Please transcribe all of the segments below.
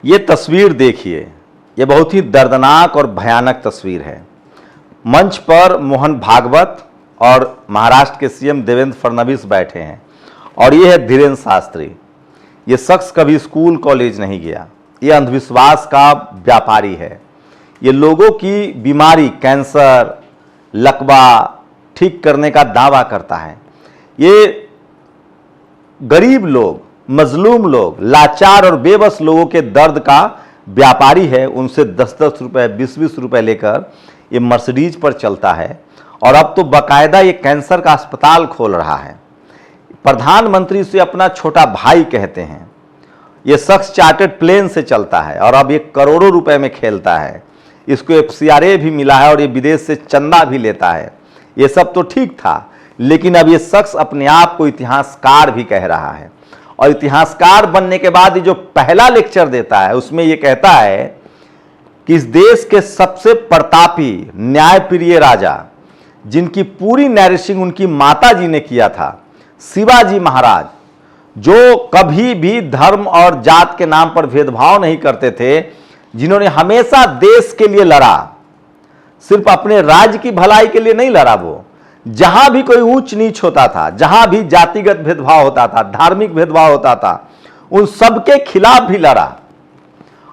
ये तस्वीर देखिए, ये बहुत ही दर्दनाक और भयानक तस्वीर है। मंच पर मोहन भागवत और महाराष्ट्र के सीएम देवेंद्र फडणवीस बैठे हैं और ये है धीरेन्द्र शास्त्री। ये शख्स कभी स्कूल कॉलेज नहीं गया, ये अंधविश्वास का व्यापारी है। ये लोगों की बीमारी, कैंसर, लकवा ठीक करने का दावा करता है। ये गरीब लोग, मजलूम लोग, लाचार और बेबस लोगों के दर्द का व्यापारी है। उनसे 10-10 रुपए, 20-20 रुपए लेकर ये मर्सिडीज पर चलता है और अब तो बाकायदा ये कैंसर का अस्पताल खोल रहा है। प्रधानमंत्री से अपना छोटा भाई कहते हैं। ये शख्स चार्टर्ड प्लेन से चलता है और अब ये करोड़ों रुपए में खेलता है। इसको FCRA भी मिला है और ये विदेश से चंदा भी लेता है। ये सब तो ठीक था, लेकिन अब ये शख्स अपने आप को इतिहासकार भी कह रहा है और इतिहासकार बनने के बाद ये जो पहला लेक्चर देता है उसमें ये कहता है कि इस देश के सबसे प्रतापी, न्यायप्रिय राजा, जिनकी पूरी नैरेशिंग उनकी माता जी ने किया था, शिवाजी महाराज, जो कभी भी धर्म और जात के नाम पर भेदभाव नहीं करते थे, जिन्होंने हमेशा देश के लिए लड़ा, सिर्फ अपने राज्य की भलाई के लिए नहीं लड़ा। वो जहां भी कोई ऊंच नीच होता था, जहां भी जातिगत भेदभाव होता था, धार्मिक भेदभाव होता था, उन सबके खिलाफ भी लड़ा।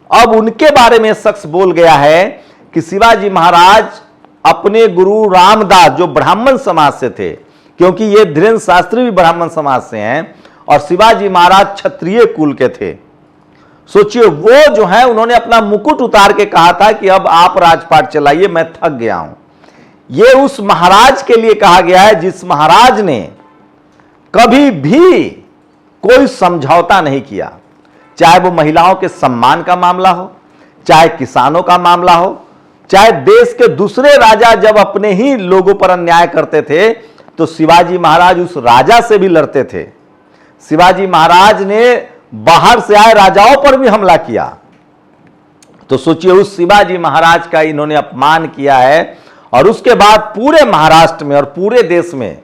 अब उनके बारे में शख्स बोल गया है कि शिवाजी महाराज अपने गुरु रामदास, जो ब्राह्मण समाज से थे, क्योंकि ये धीरेन्द्र शास्त्री भी ब्राह्मण समाज से हैं और शिवाजी महाराज क्षत्रिय कुल के थे। सोचिए, वो जो है उन्होंने अपना मुकुट उतार के कहा था कि अब आप राजपाट चलाइए, मैं थक गया हूं। ये उस महाराज के लिए कहा गया है जिस महाराज ने कभी भी कोई समझौता नहीं किया, चाहे वो महिलाओं के सम्मान का मामला हो, चाहे किसानों का मामला हो, चाहे देश के दूसरे राजा जब अपने ही लोगों पर अन्याय करते थे तो शिवाजी महाराज उस राजा से भी लड़ते थे। शिवाजी महाराज ने बाहर से आए राजाओं पर भी हमला किया। तो सोचिए, उस शिवाजी महाराज का इन्होंने अपमान किया है और उसके बाद पूरे महाराष्ट्र में और पूरे देश में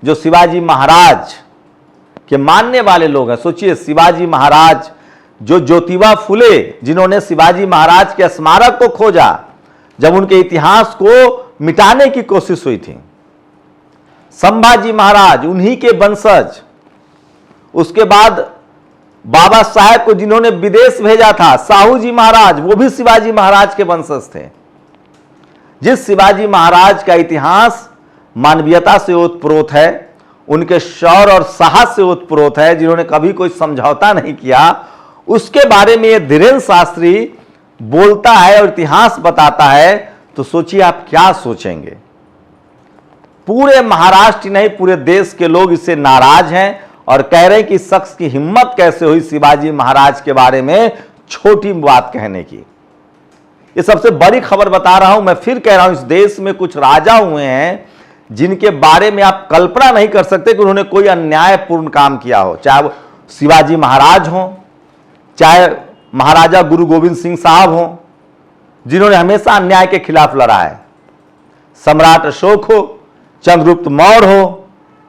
जो शिवाजी महाराज के मानने वाले लोग हैं, सोचिए, शिवाजी महाराज, जो ज्योतिबा फुले, जिन्होंने शिवाजी महाराज के स्मारक को खोजा, जब उनके इतिहास को मिटाने की कोशिश हुई थी, संभाजी महाराज, उन्हीं के वंशज, उसके बाद बाबा साहेब को जिन्होंने विदेश भेजा था, साहू जी महाराज, वो भी शिवाजी महाराज के वंशज थे। जिस शिवाजी महाराज का इतिहास मानवीयता से ओतप्रोत है, उनके शौर्य और साहस से ओतप्रोत है, जिन्होंने कभी कोई समझौता नहीं किया, उसके बारे में ये धीरेन्द्र शास्त्री बोलता है और इतिहास बताता है, तो सोचिए आप क्या सोचेंगे। पूरे महाराष्ट्र नहीं, पूरे देश के लोग इससे नाराज हैं और कह रहे हैं कि इस शख्स की हिम्मत कैसे हुई शिवाजी महाराज के बारे में छोटी बात कहने की। ये सबसे बड़ी खबर बता रहा हूं, मैं फिर कह रहा हूं, इस देश में कुछ राजा हुए हैं जिनके बारे में आप कल्पना नहीं कर सकते कि उन्होंने कोई अन्यायपूर्ण काम किया हो, चाहे वो शिवाजी महाराज हो, चाहे महाराजा गुरु गोविंद सिंह साहब हो, जिन्होंने हमेशा अन्याय के खिलाफ लड़ा है, सम्राट अशोक हो, चंद्रगुप्त मौर्य हो,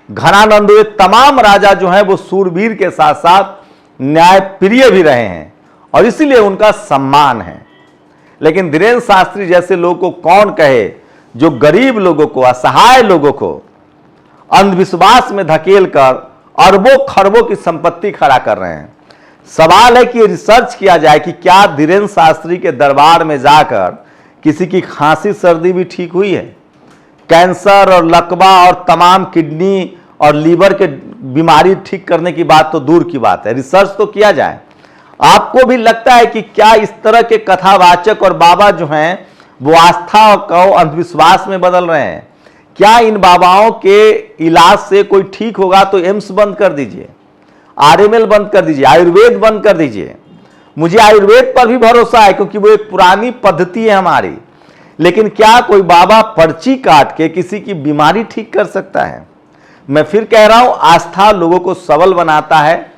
घनानंद, ये तमाम राजा जो हैं वो सूरवीर के साथ साथ न्यायप्रिय भी रहे हैं और इसीलिए उनका सम्मान है। लेकिन धीरेन्द्र शास्त्री जैसे लोगों को कौन कहे, जो गरीब लोगों को, असहाय लोगों को अंधविश्वास में धकेल कर अरबों खरबों की संपत्ति खड़ा कर रहे हैं। सवाल है कि रिसर्च किया जाए कि क्या धीरेन्द्र शास्त्री के दरबार में जाकर किसी की खांसी सर्दी भी ठीक हुई है? कैंसर और लकवा और तमाम किडनी और लीवर के बीमारी ठीक करने की बात तो दूर की बात है, रिसर्च तो किया जाए। आपको भी लगता है कि क्या इस तरह के कथावाचक और बाबा जो हैं वो आस्था को अंधविश्वास में बदल रहे हैं? क्या इन बाबाओं के इलाज से कोई ठीक होगा तो एम्स बंद कर दीजिए, RML बंद कर दीजिए, आयुर्वेद बंद कर दीजिए। मुझे आयुर्वेद पर भी भरोसा है क्योंकि वो एक पुरानी पद्धति है हमारी, लेकिन क्या कोई बाबा पर्ची काट के किसी की बीमारी ठीक कर सकता है? मैं फिर कह रहा हूं, आस्था लोगों को सबल बनाता है।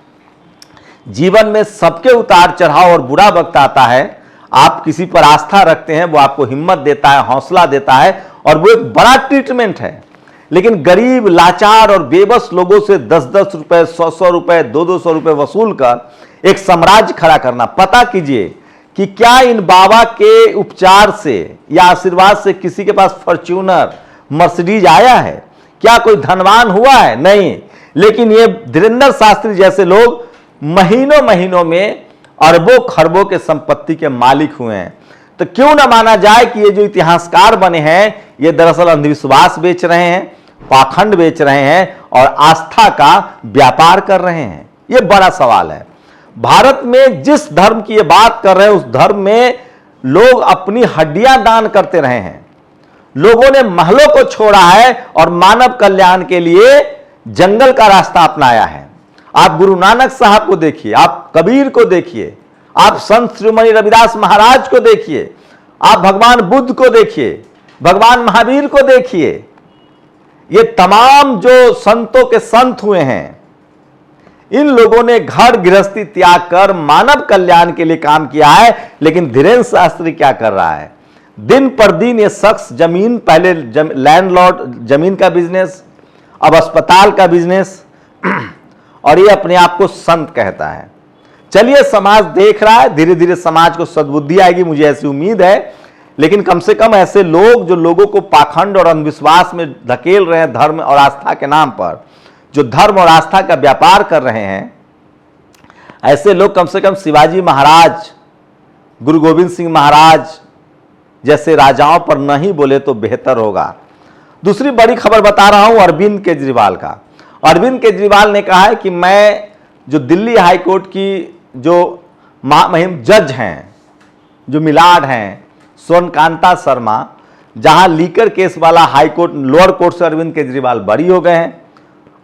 जीवन में सबके उतार चढ़ाव और बुरा वक्त आता है, आप किसी पर आस्था रखते हैं, वो आपको हिम्मत देता है, हौसला देता है और वो एक बड़ा ट्रीटमेंट है। लेकिन गरीब, लाचार और बेबस लोगों से 10-10 रुपए, 100-100 रुपए, 200-200 रुपए वसूल कर एक साम्राज्य खड़ा करना, पता कीजिए कि क्या इन बाबा के उपचार से या आशीर्वाद से किसी के पास फॉर्च्यूनर मर्सिडीज आया है? क्या कोई धनवान हुआ है? नहीं। लेकिन ये धीरेन्द्र शास्त्री जैसे लोग महीनों महीनों में अरबों खरबों के संपत्ति के मालिक हुए हैं। तो क्यों ना माना जाए कि ये जो इतिहासकार बने हैं ये दरअसल अंधविश्वास बेच रहे हैं, पाखंड बेच रहे हैं और आस्था का व्यापार कर रहे हैं। ये बड़ा सवाल है। भारत में जिस धर्म की ये बात कर रहे हैं उस धर्म में लोग अपनी हड्डियां दान करते रहे हैं। लोगों ने महलों को छोड़ा है और मानव कल्याण के लिए जंगल का रास्ता अपनाया है। आप गुरु नानक साहब को देखिए, आप कबीर को देखिए, आप संत शिरोमणि रविदास महाराज को देखिए, आप भगवान बुद्ध को देखिए, भगवान महावीर को देखिए। ये तमाम जो संतों के संत हुए हैं, इन लोगों ने घर गृहस्थी त्याग कर मानव कल्याण के लिए काम किया है। लेकिन धीरेन्द्र शास्त्री क्या कर रहा है? दिन पर दिन ये शख्स जमीन, पहले लैंडलॉर्ड जमीन का बिजनेस, अब अस्पताल का बिजनेस, और ये अपने आप को संत कहता है। चलिए, समाज देख रहा है, धीरे धीरे समाज को सद्बुद्धि आएगी, मुझे ऐसी उम्मीद है। लेकिन कम से कम ऐसे लोग जो लोगों को पाखंड और अंधविश्वास में धकेल रहे हैं धर्म और आस्था के नाम पर, जो धर्म और आस्था का व्यापार कर रहे हैं, ऐसे लोग कम से कम शिवाजी महाराज, गुरु गोविंद सिंह महाराज जैसे राजाओं पर नहीं बोले तो बेहतर होगा। दूसरी बड़ी खबर बता रहा हूं अरविंद केजरीवाल का। अरविंद केजरीवाल ने कहा है कि मैं जो दिल्ली हाईकोर्ट की जो महामहिम जज हैं, जो मिलाड हैं, सोनकांता शर्मा, जहां लीकर केस वाला हाईकोर्ट लोअर कोर्ट से अरविंद केजरीवाल बरी हो गए हैं।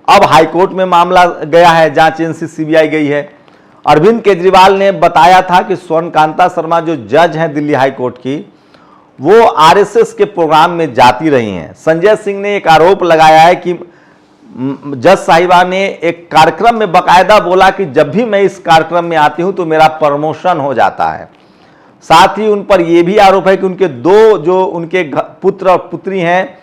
अब हाईकोर्ट में मामला गया है, जांच एजेंसी सीबीआई गई है। अरविंद केजरीवाल ने बताया था कि सोनकांता शर्मा जो जज हैं दिल्ली हाईकोर्ट की, वो आरएसएस के प्रोग्राम में जाती रही हैं। संजय सिंह ने एक आरोप लगाया है कि जज साहिबा ने एक कार्यक्रम में बकायदा बोला कि जब भी मैं इस कार्यक्रम में आती हूं तो मेरा प्रमोशन हो जाता है। साथ ही उन पर यह भी आरोप है कि उनके दो जो उनके पुत्र और पुत्री हैं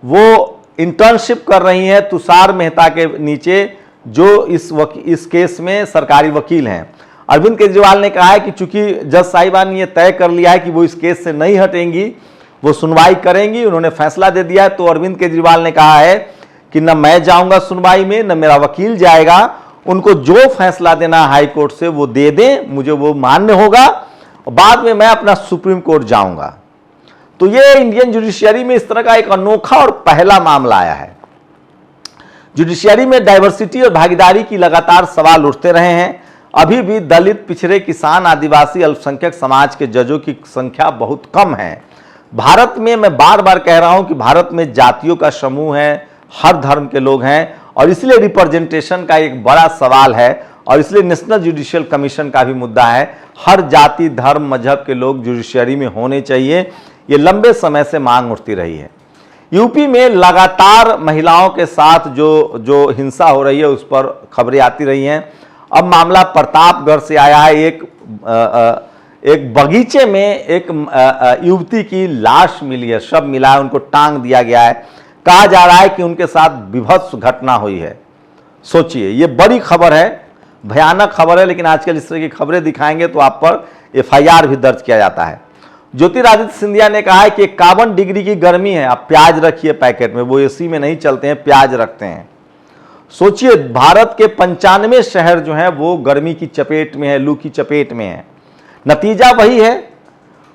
वो इंटर्नशिप कर रही हैं तुषार मेहता के नीचे, जो इस केस में सरकारी वकील हैं। अरविंद केजरीवाल ने कहा है कि चूंकि जज साहिबा ने यह तय कर लिया है कि वो इस केस से नहीं हटेंगी, वो सुनवाई करेंगी, उन्होंने फैसला दे दिया है, तो अरविंद केजरीवाल ने कहा है कि न मैं जाऊंगा सुनवाई में, न मेरा वकील जाएगा। उनको जो फैसला देना हाईकोर्ट से वो दे दें, मुझे वो मान्य होगा, और बाद में मैं अपना सुप्रीम कोर्ट जाऊंगा। तो ये इंडियन जुडिशियरी में इस तरह का एक अनोखा और पहला मामला आया है। जुडिशियरी में डाइवर्सिटी और भागीदारी की लगातार सवाल उठते रहे हैं। अभी भी दलित, पिछड़े, किसान, आदिवासी, अल्पसंख्यक समाज के जजों की संख्या बहुत कम है। भारत में, मैं बार बार कह रहा हूं कि भारत में जातियों का समूह है, हर धर्म के लोग हैं, और इसलिए रिप्रेजेंटेशन का एक बड़ा सवाल है, और इसलिए नेशनल जुडिशियल कमीशन का भी मुद्दा है। हर जाति, धर्म, मजहब के लोग जुडिशियरी में होने चाहिए। ये लंबे समय से मांग उठती रही है। यूपी में लगातार महिलाओं के साथ जो हिंसा हो रही है उस पर खबरें आती रही हैं। अब मामला प्रतापगढ़ से आया है। एक बगीचे में एक युवती की लाश मिली है, शव मिला है, उनको टांग दिया गया है। कहा जा रहा है कि उनके साथ विभत्स घटना हुई है। सोचिए, ये बड़ी खबर है, भयानक खबर है, लेकिन आजकल इस तरह की खबरें दिखाएंगे तो आप पर एफआईआर भी दर्ज किया जाता है। ज्योतिरादित्य सिंधिया ने कहा है कि 51 डिग्री की गर्मी है, आप प्याज रखिए पैकेट में, वो एसी में नहीं चलते हैं, प्याज रखते हैं। सोचिए, भारत के 95 शहर जो हैं वो गर्मी की चपेट में है, लू की चपेट में है। नतीजा वही है,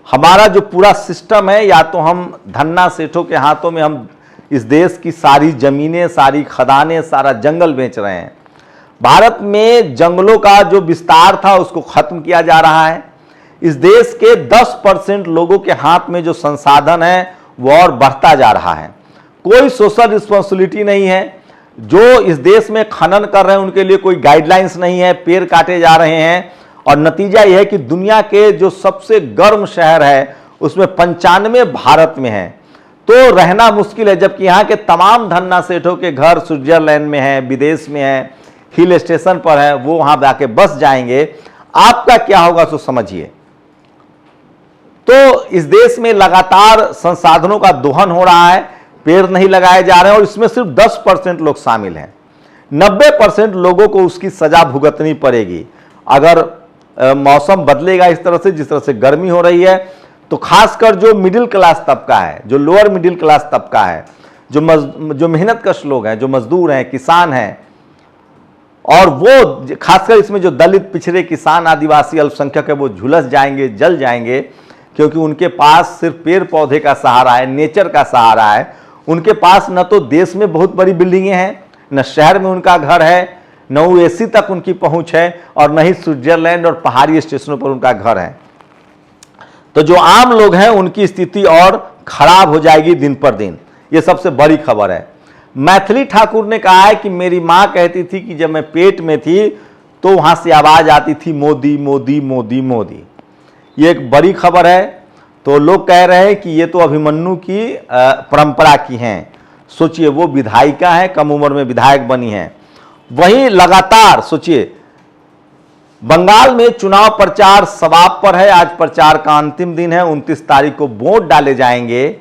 हमारा जो पूरा सिस्टम है, या तो हम धन्ना सेठों के हाथों में हम इस देश की सारी जमीनें, सारी खदानें, सारा जंगल बेच रहे हैं। भारत में जंगलों का जो विस्तार था उसको खत्म किया जा रहा है। इस देश के 10% लोगों के हाथ में जो संसाधन है वो और बढ़ता जा रहा है। कोई सोशल रिस्पॉन्सिबिलिटी नहीं है। जो इस देश में खनन कर रहे हैं उनके लिए कोई गाइडलाइंस नहीं है, पेड़ काटे जा रहे हैं, और नतीजा यह है कि दुनिया के जो सबसे गर्म शहर है उसमें 95 भारत में है। तो रहना मुश्किल है, जबकि यहाँ के तमाम धन्ना सेठों के घर स्विट्जरलैंड में है, विदेश में है, हिल स्टेशन पर है, वो वहां जाके बस जाएंगे। आपका क्या होगा सो समझिए। तो इस देश में लगातार संसाधनों का दोहन हो रहा है, पेड़ नहीं लगाए जा रहे हैं, और इसमें सिर्फ 10% लोग शामिल हैं। 90% लोगों को उसकी सजा भुगतनी पड़ेगी। अगर मौसम बदलेगा इस तरह से जिस तरह से गर्मी हो रही है, तो खासकर जो मिडिल क्लास तबका है, जो लोअर मिडिल क्लास तबका है, जो मेहनतकश लोग हैं, जो मजदूर हैं, किसान हैं, और वो खासकर इसमें जो दलित, पिछड़े, किसान, आदिवासी, अल्पसंख्यक है, वो झुलस जाएंगे, जल जाएंगे, क्योंकि उनके पास सिर्फ पेड़ पौधे का सहारा है, नेचर का सहारा है। उनके पास न तो देश में बहुत बड़ी बिल्डिंगें हैं, न शहर में उनका घर है, न वो एसी तक उनकी पहुंच है, और न ही स्विट्जरलैंड और पहाड़ी स्टेशनों पर उनका घर है। तो जो आम लोग हैं उनकी स्थिति और खराब हो जाएगी दिन पर दिन। ये सबसे बड़ी खबर है। मैथिली ठाकुर ने कहा है कि मेरी मां कहती थी कि जब मैं पेट में थी तो वहां से आवाज आती थी मोदी मोदी मोदी मोदी। ये एक बड़ी खबर है। तो लोग कह रहे हैं कि ये तो अभिमन्यु की परंपरा की हैं। सोचिए, वो विधायिका है, कम उम्र में विधायक बनी है। वहीं लगातार सोचिए, बंगाल में चुनाव प्रचार समाप्त पर है। आज प्रचार का अंतिम दिन है, 29 तारीख को वोट डाले जाएंगे।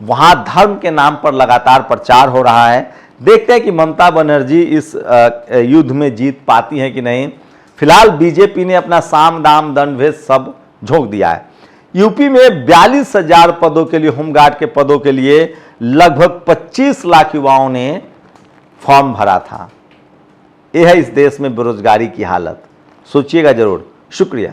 वहां धर्म के नाम पर लगातार प्रचार हो रहा है। देखते हैं कि ममता बनर्जी इस युद्ध में जीत पाती हैं कि नहीं। फिलहाल बीजेपी ने अपना साम दाम दंड भेद सब झोंक दिया है। यूपी में 42,000 पदों के लिए, होमगार्ड के पदों के लिए लगभग 25 लाख युवाओं ने फॉर्म भरा था। यह है इस देश में बेरोजगारी की हालत। सोचिएगा जरूर। शुक्रिया।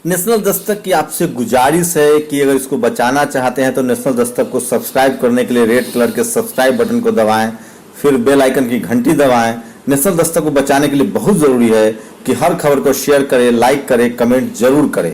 नेशनल दस्तक की आपसे गुजारिश है कि अगर इसको बचाना चाहते हैं तो नेशनल दस्तक को सब्सक्राइब करने के लिए रेड कलर के सब्सक्राइब बटन को दबाएं, फिर बेल आइकन की घंटी दबाएं। नेशनल दस्तक को बचाने के लिए बहुत जरूरी है कि हर खबर को शेयर करें, लाइक करें, कमेंट जरूर करें।